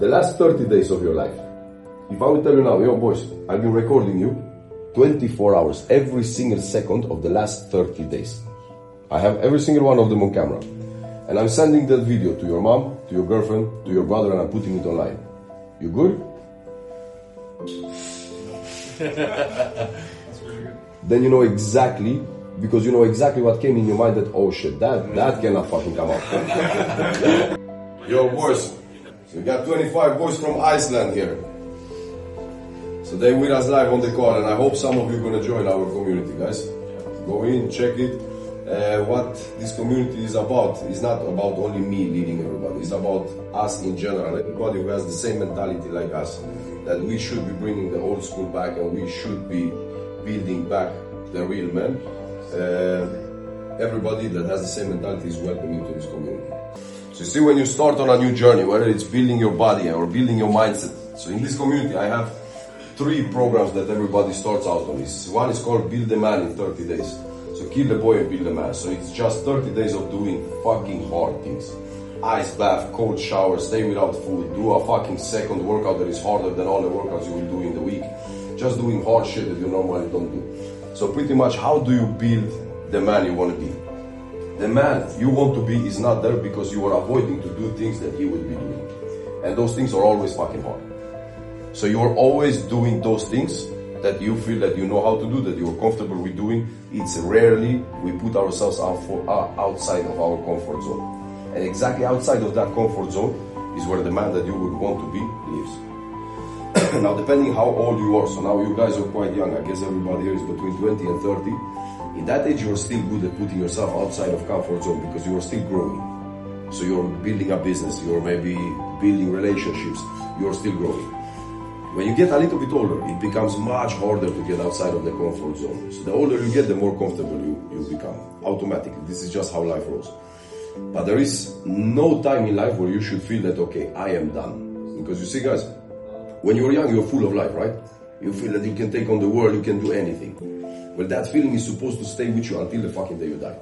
The last 30 days of your life. If I will tell you now, yo boys, I've been recording you 24 hours, every single second of the last 30 days. I have every single one of them on camera. And I'm sending that video to your mom, to your girlfriend, to your brother, and I'm putting it online. You good? That's really good. Then you know exactly, because you know exactly what came in your mind that, oh shit, that cannot fucking come out. Yo boys, we got 25 boys from Iceland here. So they're with us live on the call, and I hope some of you are gonna join our community, guys. Go in, check it. What this community is about is not about only me leading everybody, it's about us in general, everybody who has the same mentality like us, that we should be bringing the old school back and we should be building back the real men. Everybody that has the same mentality is welcome into this community. So you see, when you start on a new journey, whether it's building your body or building your mindset, so in this community I have 3 programs that everybody starts out on. One is called Build the Man in 30 days. So kill the boy and build the man. So it's just 30 days of doing fucking hard things. Ice bath, cold shower, stay without food, do a fucking second workout that is harder than all the workouts you will do in the week. Just doing hard shit that you normally don't do. So pretty much, how do you build the man you want to be? The man you want to be is not there because you are avoiding to do things that he would be doing. And those things are always fucking hard. So you are always doing those things that you feel that you know how to do, that you are comfortable with doing. It's rarely we put ourselves outside of our comfort zone. And exactly outside of that comfort zone is where the man that you would want to be lives. Now, depending how old you are, so now you guys are quite young, I guess everybody here is between 20 and 30. In that age, you are still good at putting yourself outside of comfort zone because you are still growing. So you're building a business, you're maybe building relationships, you're still growing. When you get a little bit older, it becomes much harder to get outside of the comfort zone. So the older you get, the more comfortable you become, automatically. This is just how life rolls. But there is no time in life where you should feel that, okay, I am done. Because you see, guys, when you're young, you're full of life, right? You feel that you can take on the world, you can do anything. Well, that feeling is supposed to stay with you until the fucking day you die.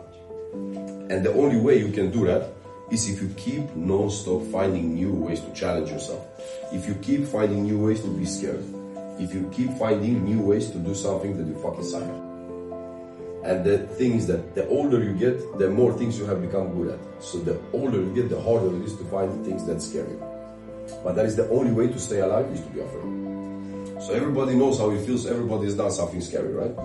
And the only way you can do that is if you keep non-stop finding new ways to challenge yourself. If you keep finding new ways to be scared. If you keep finding new ways to do something that you fucking suck at. And the thing is that the older you get, the more things you have become good at. So the older you get, the harder it is to find the things that scare you. But that is the only way to stay alive, is to be afraid. So everybody knows how it feels, everybody has done something scary, right?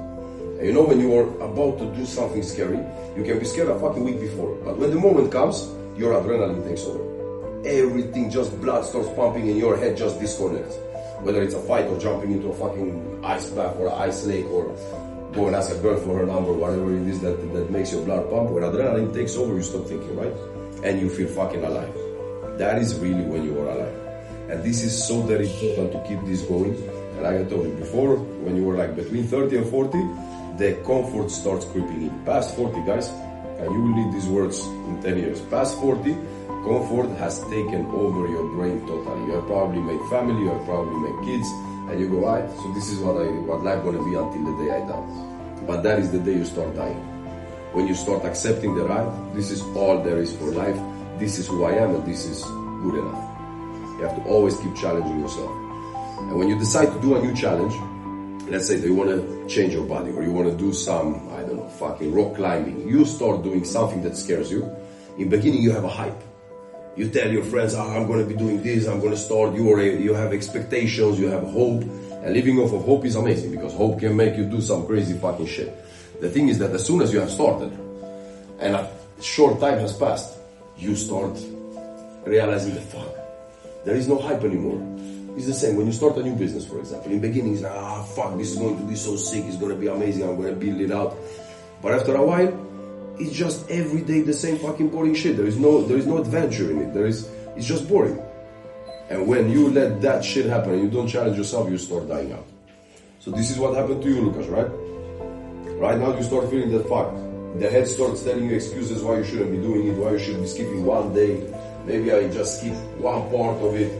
And you know, when you are about to do something scary, you can be scared a fucking week before. But when the moment comes, your adrenaline takes over. Everything, just blood starts pumping and your head just disconnects. Whether it's a fight or jumping into a fucking ice bath or an ice lake or go and ask a girl for her number, whatever it is that makes your blood pump. When adrenaline takes over, you stop thinking, right? And you feel fucking alive. That is really when you are alive. And this is so very important to keep this going. And like I told you before, when you were like between 30 and 40, the comfort starts creeping in. Past 40, guys, and you will need these words in 10 years. Past 40, comfort has taken over your brain totally. You have probably made family, you have probably made kids, and you go, right, so this is what life gonna be until the day I die. But that is the day you start dying. When you start accepting that, right, this is all there is for life, this is who I am, and this is good enough. You have to always keep challenging yourself. And when you decide to do a new challenge, let's say that you want to change your body, or you want to do some, I don't know, fucking rock climbing, you start doing something that scares you. In the beginning, you have a hype. You tell your friends, I'm going to be doing this, I'm going to start, you have expectations, you have hope. And living off of hope is amazing, because hope can make you do some crazy fucking shit. The thing is that as soon as you have started, and a short time has passed, you start realizing that, fuck, there is no hype anymore. It's the same when you start a new business, for example. In the beginning, it's like, fuck, this is going to be so sick, it's going to be amazing, I'm going to build it out. But after a while, it's just every day the same fucking boring shit. There is no adventure in it. It's just boring. And when you let that shit happen and you don't challenge yourself, you start dying out. So this is what happened to you, Lucas, right? Right now you start feeling that fuck. The head starts telling you excuses why you shouldn't be doing it, why you should be skipping one day. Maybe I just skip one part of it.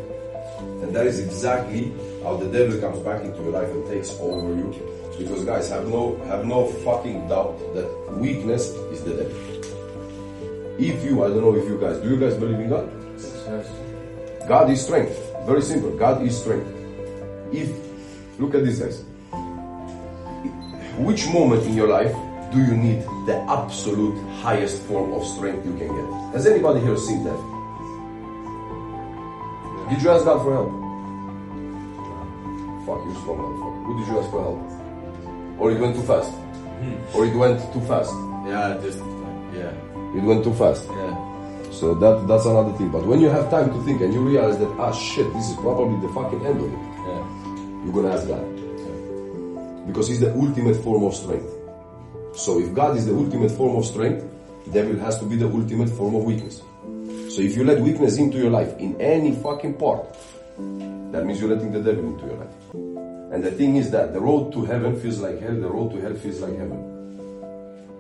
And that is exactly how the devil comes back into your life and takes over you. Because guys, have no fucking doubt that weakness is the devil. I don't know if you guys, do you guys believe in God? Yes. God is strength. Very simple. God is strength. Look at this, guys. Which moment in your life do you need the absolute highest form of strength you can get? Has anybody here seen that? Did you ask God for help? Fuck, you strong motherfucker. Who did you ask for help? Or it went too fast? Or it went too fast? Yeah, It went too fast. yeah. So that's another thing. But when you have time to think and you realize that, shit, this is probably the fucking end of it, Yeah. you're gonna ask God. Because He's the ultimate form of strength. So if God is the ultimate form of strength, devil has to be the ultimate form of weakness. So if you let weakness into your life in any fucking part, that means you're letting the devil into your life. And the thing is that the road to heaven feels like hell, the road to hell feels like heaven.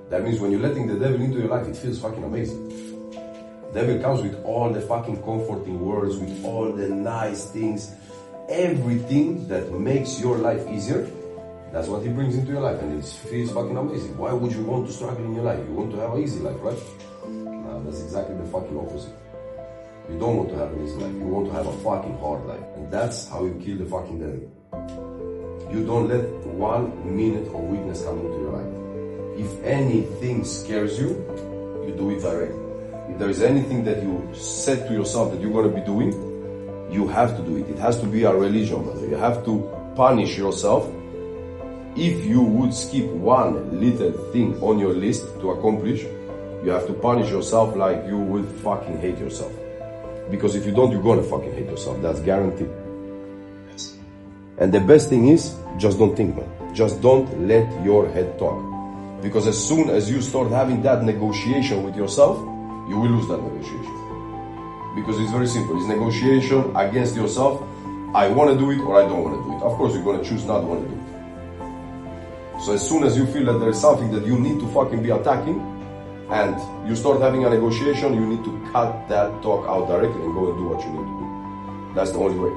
That means when you're letting the devil into your life, it feels fucking amazing. Devil comes with all the fucking comforting words, with all the nice things, everything that makes your life easier. That's what he brings into your life, and it feels fucking amazing. Why would you want to struggle in your life? You want to have an easy life, right? No, that's exactly the fucking opposite. You don't want to have an easy life. You want to have a fucking hard life. And that's how you kill the fucking devil. You don't let 1 minute of weakness come into your life. If anything scares you, you do it directly. If there is anything that you said to yourself that you're going to be doing, you have to do it. It has to be a religion, brother. You have to punish yourself. If you would skip one little thing on your list to accomplish, you have to punish yourself like you would fucking hate yourself. Because if you don't, you're gonna fucking hate yourself. That's guaranteed. And the best thing is, just don't think, man. Just don't let your head talk. Because as soon as you start having that negotiation with yourself, you will lose that negotiation. Because it's very simple. It's negotiation against yourself. I want to do it or I don't want to do it. Of course, you're going to choose not to want to do it. So as soon as you feel that there is something that you need to fucking be attacking, and you start having a negotiation, you need to cut that talk out directly and go and do what you need to do. That's the only way.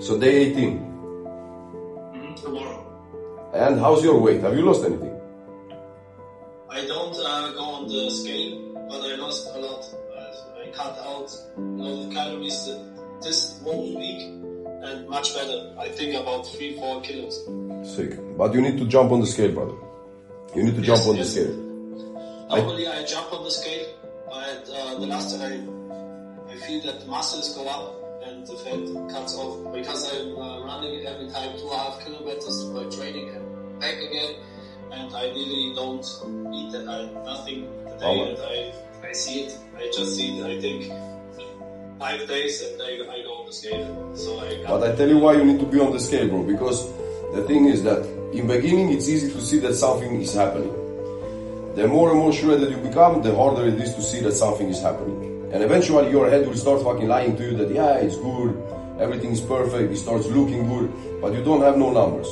So day 18. Tomorrow. And how's your weight? Have you lost anything? I don't go on the scale, but I lost a lot. I cut out the calories this 1 week and much better. I think about 3-4 kilos. Sick. But you need to jump on the scale, brother. You need to jump on the scale. Normally I jump on the scale, but the last time I feel that the muscles go up and the fat cuts off because I'm running every time 2.5 kilometers by training and back again, and I really don't eat nothing today, and I see it. I just see it. I think 5 days and I go on the scale. So but I tell you why you need to be on the scale, bro. Because the thing is that in beginning it's easy to see that something is happening. The more and more shredded you become, the harder it is to see that something is happening. And eventually your head will start fucking lying to you that yeah, it's good, everything is perfect, it starts looking good, but you don't have no numbers.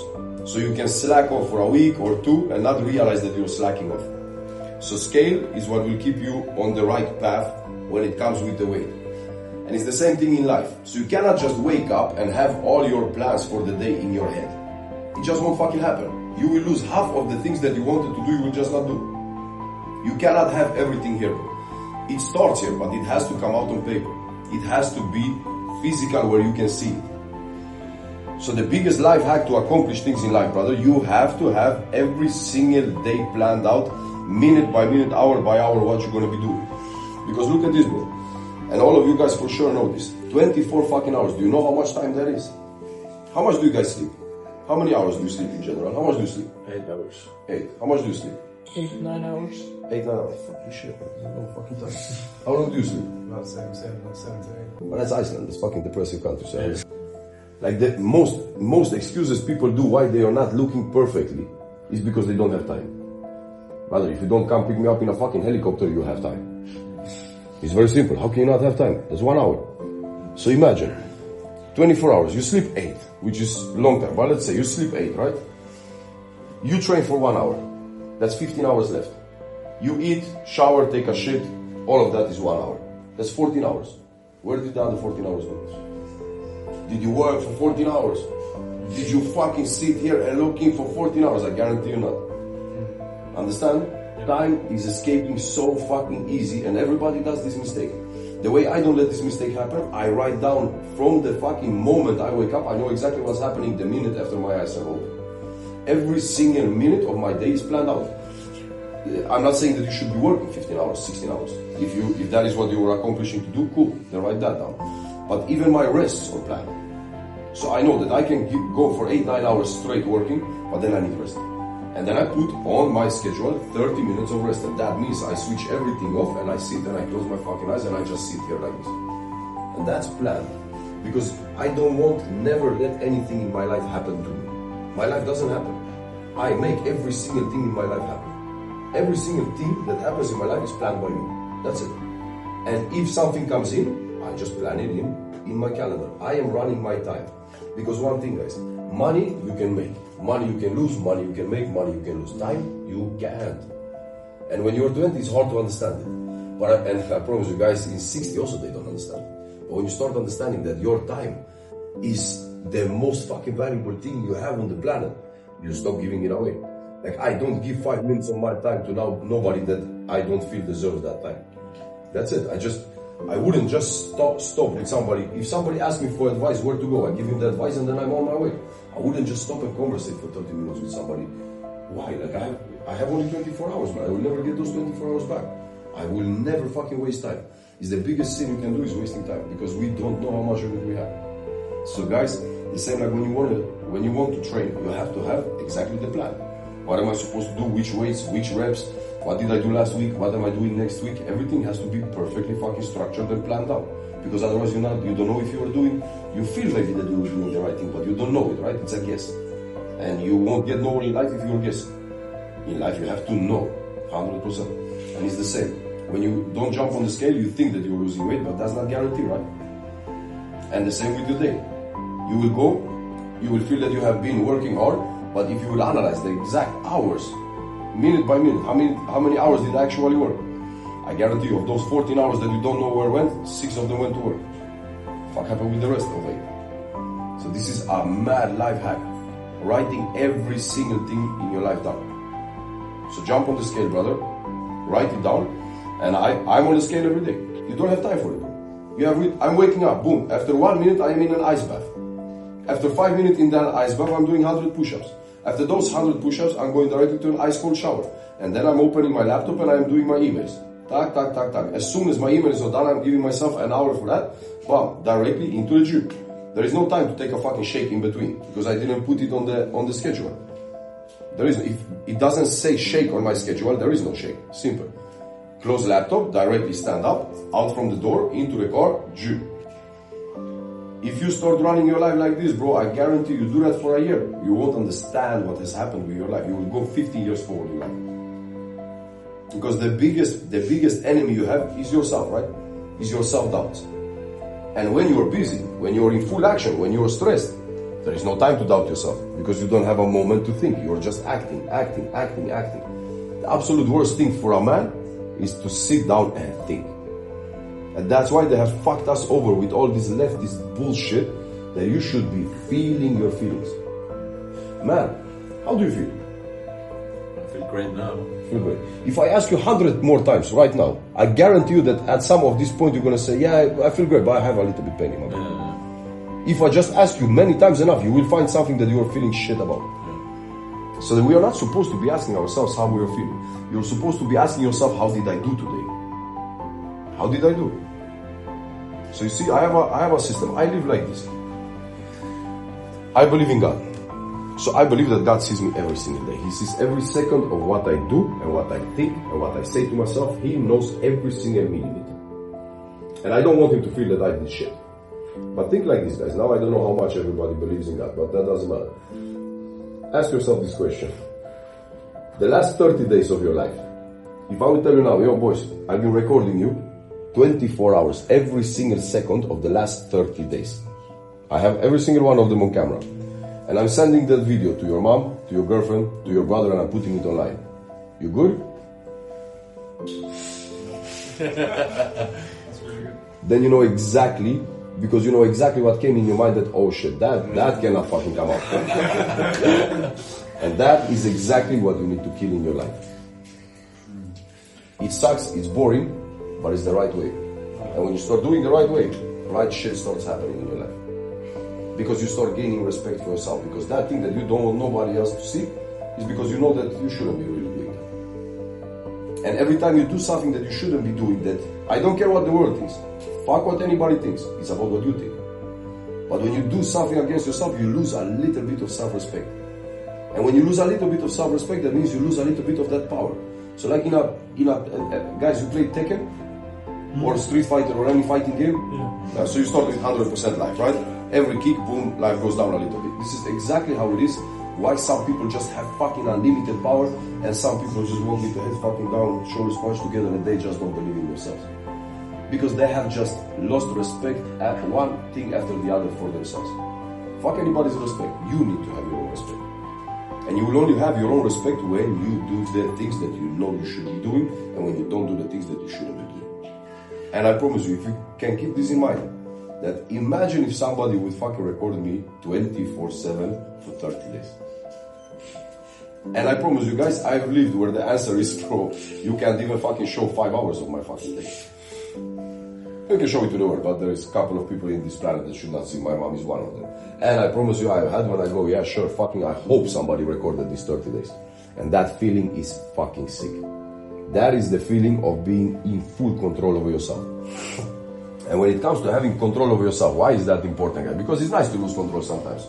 So you can slack off for a week or 2 and not realize that you're slacking off. So scale is what will keep you on the right path when it comes with the weight. And it's the same thing in life. So you cannot just wake up and have all your plans for the day in your head. It just won't fucking happen. You will lose half of the things that you wanted to do, you will just not do. You cannot have everything here. It starts here, but it has to come out on paper. It has to be physical where you can see it. So the biggest life hack to accomplish things in life, brother, you have to have every single day planned out, minute by minute, hour by hour, what you're going to be doing. Because look at this, bro. And all of you guys for sure know this. 24 fucking hours. Do you know how much time that is? How much do you guys sleep? How many hours do you sleep in general? How much do you sleep? 8 hours. 8. How much do you sleep? 8-9 hours. 8-9 hours. Fucking shit, man. This is a long fucking time. How long do you sleep? About 7 to 8. Well, that's Iceland. It's fucking depressive country. So like the most excuses people do why they are not looking perfectly is because they don't have time. Brother, if you don't come pick me up in a fucking helicopter, you have time. It's very simple. How can you not have time? That's 1 hour. So imagine, 24 hours, you sleep 8, which is long time. But let's say you sleep 8, right? You train for 1 hour. That's 15 hours left. You eat, shower, take a shit, all of that is 1 hour. That's 14 hours. Where did the other 14 hours go? Did you work for 14 hours? Did you fucking sit here and looking for 14 hours? I guarantee you not. Understand? Time is escaping so fucking easy, and everybody does this mistake. The way I don't let this mistake happen, I write down from the fucking moment I wake up, I know exactly what's happening the minute after my eyes are open. Every single minute of my day is planned out. I'm not saying that you should be working 15 hours, 16 hours. If that is what you are accomplishing to do, cool, then write that down. But even my rests are planned. So I know that I can go for 8-9 hours straight working, but then I need rest. And then I put on my schedule 30 minutes of rest. And that means I switch everything off and I sit and I close my fucking eyes and I just sit here like this. And that's planned. Because I don't want, never let anything in my life happen to me. My life doesn't happen. I make every single thing in my life happen. Every single thing that happens in my life is planned by me. That's it. And if something comes in, I just plan it in my calendar. I am running my time. Because one thing, guys, money you can make, money you can lose, money you can make, money you can lose. Time you can't. And when you're 20, it's hard to understand it. And I promise you guys, in 60 also they don't understand. But when you start understanding that your time is the most fucking valuable thing you have on the planet, you stop giving it away. Like, I don't give 5 minutes of my time to nobody that I don't feel deserves that time. That's it. I wouldn't just stop with somebody. If somebody asks me for advice where to go, I give him the advice and then I'm on my way. I wouldn't just stop and conversate for 30 minutes with somebody. Why? Like, I have only 24 hours, man. I will never get those 24 hours back. I will never fucking waste time. It's the biggest sin you can do is wasting time, because we don't know how much of it we have. So guys, the same like when you want to train, you have to have exactly the plan. What am I supposed to do? Which weights? Which reps? What did I do last week? What am I doing next week? Everything has to be perfectly fucking structured and planned out. Because otherwise you don't know if you are doing, you feel maybe that you're doing the right thing, but you don't know it, right? It's a guess. And you won't get nowhere in life if you're guessing. In life you have to know, 100%. And it's the same. When you don't jump on the scale, you think that you're losing weight, but that's not guaranteed, right? And the same with your day. You will go, you will feel that you have been working hard, but if you will analyze the exact hours, minute by minute, how many hours did I actually work? I guarantee you, of those 14 hours that you don't know where went, 6 of them went to work. Fuck happened with the rest of it? So this is a mad life hack. Writing every single thing in your life down. So jump on the scale, brother. Write it down. And I'm on the scale every day. You don't have time for it. I'm waking up, boom. After 1 minute, I am in an ice bath. After 5 minutes in that ice bath, I'm doing 100 push-ups. After those 100 push-ups, I'm going directly to an ice-cold shower. And then I'm opening my laptop and I'm doing my emails. Tak, tak, tak, tak. As soon as my emails are done, I'm giving myself an hour for that. Bam, directly into the gym. There is no time to take a fucking shake in between, because I didn't put it on the schedule. There is, if it doesn't say shake on my schedule, there is no shake. Simple. Close laptop, directly stand up, out from the door, into the car, gym. If you start running your life like this, bro, I guarantee you do that for a year, you won't understand what has happened with your life. You will go 15 years forward in life. Because the biggest enemy you have is yourself, right? Is your self-doubt. And when you're busy, when you're in full action, when you're stressed, there is no time to doubt yourself, because you don't have a moment to think. You're just acting. The absolute worst thing for a man is to sit down and think. And that's why they have fucked us over with all this leftist bullshit, that you should be feeling your feelings. Man, how do you feel? I feel great now. Feel great. If I ask you 100 more times right now, I guarantee you that at some of this point you're gonna say, yeah, I feel great, but I have a little bit pain in my body. If I just ask you many times enough, you will find something that you're feeling shit about. So that we are not supposed to be asking ourselves how we are feeling. You're supposed to be asking yourself, how did I do today? How did I do? So you see, I have a system. I live like this. I believe in God. So I believe that God sees me every single day. He sees every second of what I do and what I think and what I say to myself. He knows every single millimeter. And I don't want him to feel that I did shit. But think like this, guys. Now I don't know how much everybody believes in God, but that doesn't matter. Ask yourself this question. The last 30 days of your life, if I will tell you now, yo boys, I've been recording you 24 hours, every single second of the last 30 days. I have every single one of them on camera. And I'm sending that video to your mom, to your girlfriend, to your brother, and I'm putting it online. You good? That's really good. Then you know exactly, because you know exactly what came in your mind, that, oh shit, that cannot fucking come out. And that is exactly what you need to kill in your life. It sucks, it's boring, but it's the right way. And when you start doing the right way, right shit starts happening in your life. Because you start gaining respect for yourself. Because that thing that you don't want nobody else to see is because you know that you shouldn't be really doing that. And every time you do something that you shouldn't be doing, that I don't care what the world thinks. Fuck what anybody thinks. It's about what you think. But when you do something against yourself, you lose a little bit of self-respect. And when you lose a little bit of self-respect, that means you lose a little bit of that power. So like in a guys who play Tekken or Street Fighter or any fighting game, so you start with 100% life, right? Every kick, boom, life goes down a little bit. This is exactly how it is. Why some people just have fucking unlimited power and some people just want with the head fucking down, shoulders punched together, and they just don't believe in themselves. Because they have just lost respect at one thing after the other for themselves. Fuck anybody's respect. You need to have your own respect. And you will only have your own respect when you do the things that you know you should be doing and when you don't do the things that you shouldn't be doing. And I promise you, if you can keep this in mind, that imagine if somebody would fucking record me 24/7 for 30 days. And I promise you guys, I've lived where the answer is, bro, you can't even fucking show 5 hours of my fucking day. You can show it to the world, but there is a couple of people in this planet that should not see. My mom is one of them. And I promise you, I've had when I go, yeah, sure, fucking, I hope somebody recorded these 30 days. And that feeling is fucking sick. That is the feeling of being in full control over yourself. And when it comes to having control over yourself, why is that important, guys? Because it's nice to lose control sometimes.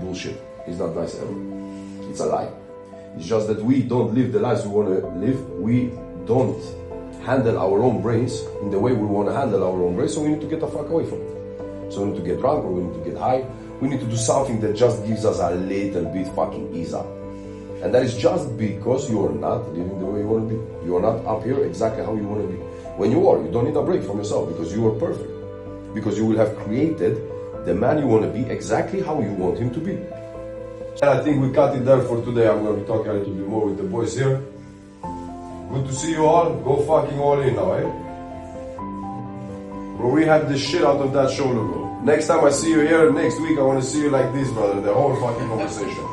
Bullshit. It's not nice ever. It's a lie. It's just that we don't live the lives we want to live. We don't handle our own brains in the way we want to handle our own brains, so we need to get the fuck away from it. So we need to get drunk or we need to get high. We need to do something that just gives us a little bit fucking ease up. And that is just because you are not living the way you want to be. You are not up here exactly how you want to be. When you are, you don't need a break from yourself because you are perfect. Because you will have created the man you want to be exactly how you want him to be. And I think we cut it there for today. I'm going to be talking a little bit more with the boys here. Good to see you all. Go fucking all in now, eh? Bro, we had the shit out of that show logo. Next time I see you here, next week I want to see you like this, brother. The whole fucking conversation.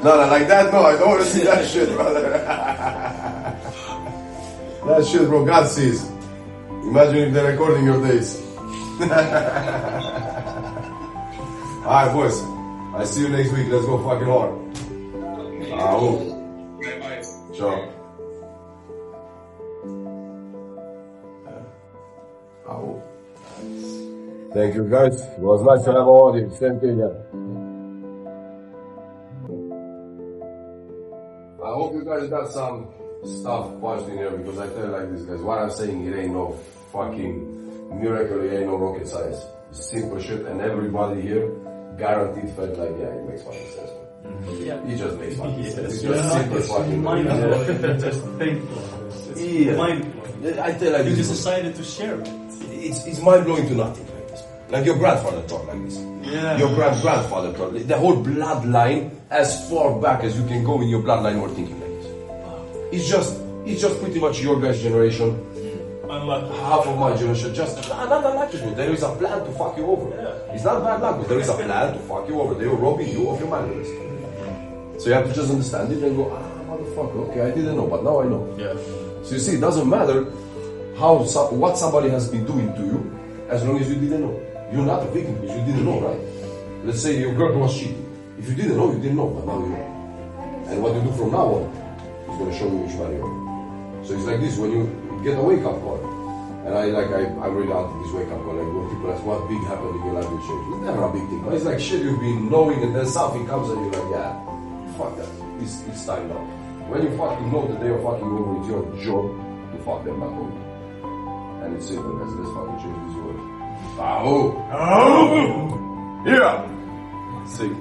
No, like that, no. I don't want to see that shit, brother. That shit, bro, God sees. Imagine if they're recording your days. Alright, boys. I see you next week. Let's go fucking hard. Bye-bye. Ciao. Thank you, guys. It was nice to have all of you. Same thing, yeah. I hope you guys got some stuff punched in here because I tell you like this, guys. What I'm saying, it ain't no fucking miracle. It ain't no rocket science. It's simple shit, and everybody here guaranteed felt like, yeah, it makes fucking sense. Yeah. It just makes fucking sense. It's just simple fucking mind-blowing. Just thankful. It's mind-blowing. I tell like You this. just decided to share it. It's mind-blowing to nothing like this. Like your grandfather talked like this. Yeah. Your grandfather talked. The whole bloodline, as far back as you can go in your bloodline, were thinking like this. It's just pretty much your guys' generation. Unlucky. Half of my generation, just not unlucky. There is a plan to fuck you over. Yeah. It's not bad luck, but there is a plan to fuck you over. They were robbing you of your manliness. So you have to just understand it and go, motherfucker, okay, I didn't know, but now I know. Yeah. So you see, it doesn't matter what somebody has been doing to you, as long as you didn't know. You're not a victim because you didn't know, right? Let's say your girl was cheating. If you didn't know, you didn't know, but now you know. And what you do from now on is going to show you which man you are. So it's like this, when you get a wake-up call, and I'm really out of this wake-up call, like when people ask what big happened in your life will change. It's never a big thing, but it's like shit you've been knowing and then something comes and you're like, yeah, fuck that, it's time now. When you fucking know that they are fucking over, it's your job to fuck them back over. And it's simple, guys, let's fucking change this world. Yeah! Sick.